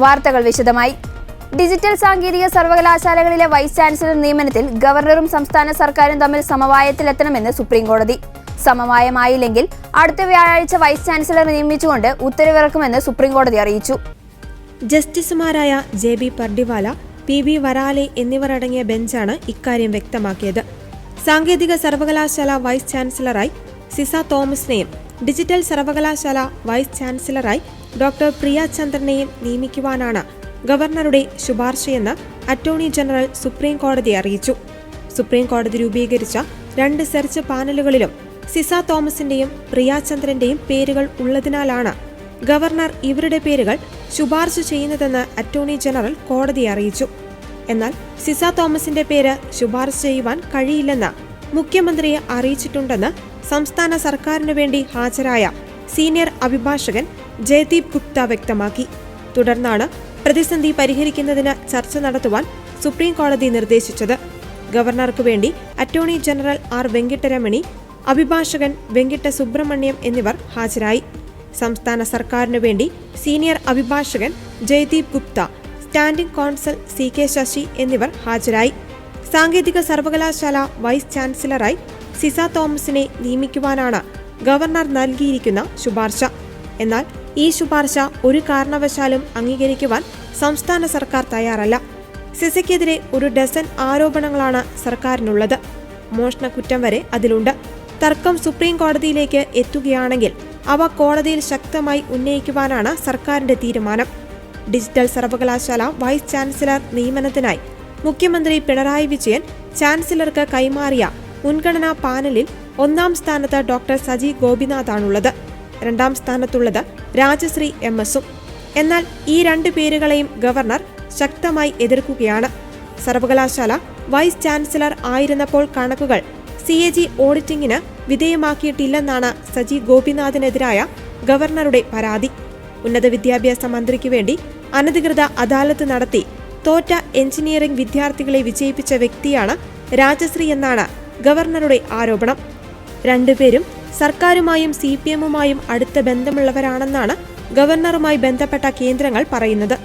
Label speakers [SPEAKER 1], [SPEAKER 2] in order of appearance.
[SPEAKER 1] വാർത്തകൾ വിശദമായി. ഡിജിറ്റൽ സാങ്കേതിക സർവകലാശാലകളിലെ വൈസ് ചാൻസലർ നിയമനത്തിൽ ഗവർണറും സംസ്ഥാന സർക്കാരും തമ്മിൽ സമവായത്തിലെത്തണമെന്ന് സുപ്രീംകോടതി. സമവായമായില്ലെങ്കിൽ അടുത്ത വ്യാഴാഴ്ച വൈസ് ചാൻസലർ നിയമിച്ചുകൊണ്ട് ഉത്തരവിറക്കുമെന്ന് സുപ്രീംകോടതി അറിയിച്ചു.
[SPEAKER 2] ജസ്റ്റിസുമാരായ JB പർഡിവാല, PB വരാലെ എന്നിവർ അടങ്ങിയ ബെഞ്ചാണ് ഇക്കാര്യം വ്യക്തമാക്കിയത്. സാങ്കേതിക സർവകലാശാല വൈസ് ചാൻസലറായി സിസ തോമസിനെയും ഡിജിറ്റൽ സർവകലാശാല വൈസ് ചാൻസലറായി ഡോക്ടർ പ്രിയ ചന്ദ്രനെയും നിയമിക്കുവാനാണ് ഗവർണറുടെ ശുപാർശയെന്ന് അറ്റോർണി ജനറൽ സുപ്രീം കോടതിയെ അറിയിച്ചു. സുപ്രീം കോടതി രൂപീകരിച്ച 2 സെർച്ച് പാനലുകളിലും സിസ തോമസിന്റെയും പ്രിയ ചന്ദ്രന്റെയും പേരുകൾ ഉള്ളതിനാലാണ് ഗവർണർ ഇവരുടെ പേരുകൾ ശുപാർശ ചെയ്യുന്നതെന്ന് അറ്റോർണി ജനറൽ കോടതിയെ അറിയിച്ചു. എന്നാൽ സിസ തോമസിന്റെ പേര് ശുപാർശ ചെയ്യുവാൻ കഴിയില്ലെന്ന് മുഖ്യമന്ത്രിയെ അറിയിച്ചിട്ടുണ്ടെന്ന് സംസ്ഥാന സർക്കാരിനു വേണ്ടി ഹാജരായ സീനിയർ അഭിഭാഷകൻ ജയദീപ് ഗുപ്ത വ്യക്തമാക്കി. തുടർന്നാണ് പ്രതിസന്ധി പരിഹരിക്കുന്നതിന് ചർച്ച നടത്തുവാൻ സുപ്രീം കോടതി നിർദ്ദേശിച്ചത്. ഗവർണർക്കു വേണ്ടി അറ്റോർണി ജനറൽ R വെങ്കിട്ടരമണി, അഭിഭാഷകൻ വെങ്കിട്ട സുബ്രഹ്മണ്യം എന്നിവർ ഹാജരായി. സംസ്ഥാന സർക്കാരിനു വേണ്ടി സീനിയർ അഭിഭാഷകൻ Jaideep Gupta, standing counsel CK Sasi എന്നിവർ ഹാജരായി. സാങ്കേതിക സർവകലാശാല വൈസ് ചാൻസലറായി സിസ തോമസിനെ നിയമിക്കുവാനാണ് ഗവർണർ നൽകിയിരിക്കുന്ന ശുപാർശ. എന്നാൽ ഈ ശുപാർശ ഒരു കാരണവശാലും അംഗീകരിക്കുവാൻ സംസ്ഥാന സർക്കാർ തയ്യാറല്ല. സിസയ്ക്കെതിരെ 1 ഡസൻ ആരോപണങ്ങളാണ് സർക്കാരിനുള്ളത്. മോഷണക്കുറ്റം വരെ അതിലുണ്ട്. തർക്കം സുപ്രീം കോടതിയിലേക്ക് എത്തുകയാണെങ്കിൽ അവ കോടതിയിൽ ശക്തമായി ഉന്നയിക്കുവാനാണ് സർക്കാരിന്റെ തീരുമാനം. ഡിജിറ്റൽ സർവകലാശാല വൈസ് ചാൻസലർ നിയമനത്തിനായി മുഖ്യമന്ത്രി പിണറായി വിജയൻ ചാൻസലർക്ക് കൈമാറിയ മുൻഗണനാ പാനലിൽ 1ാം സ്ഥാനത്ത് ഡോക്ടർ സജി ഗോപിനാഥാണുള്ളത്. 2ാം സ്ഥാനത്തുള്ളത് രാജശ്രീ MS-ഉം. എന്നാൽ ഈ 2 പേരുകളെയും ഗവർണർ ശക്തമായി എതിർക്കുകയാണ്. സർവകലാശാല വൈസ് ചാൻസലർ ആയിരുന്നപ്പോൾ കണക്കുകൾ CAG ഓഡിറ്റിംഗിന് വിധേയമാക്കിയിട്ടില്ലെന്നാണ് സജി ഗോപിനാഥിനെതിരായ ഗവർണറുടെ പരാതി. ഉന്നത വിദ്യാഭ്യാസ മന്ത്രിക്ക് വേണ്ടി അനധികൃത അദാലത്ത് നടത്തി തോറ്റ എഞ്ചിനീയറിംഗ് വിദ്യാർത്ഥികളെ വിജയിപ്പിച്ച വ്യക്തിയാണ് രാജശ്രീ എന്നാണ് ഗവർണറുടെ ആരോപണം. 2 പേരും സർക്കാരുമായും CPM-ഉമായും അടുത്ത ബന്ധമുള്ളവരാണെന്നാണ് ഗവർണറുമായി ബന്ധപ്പെട്ട കേന്ദ്രങ്ങൾ പറയുന്നത്.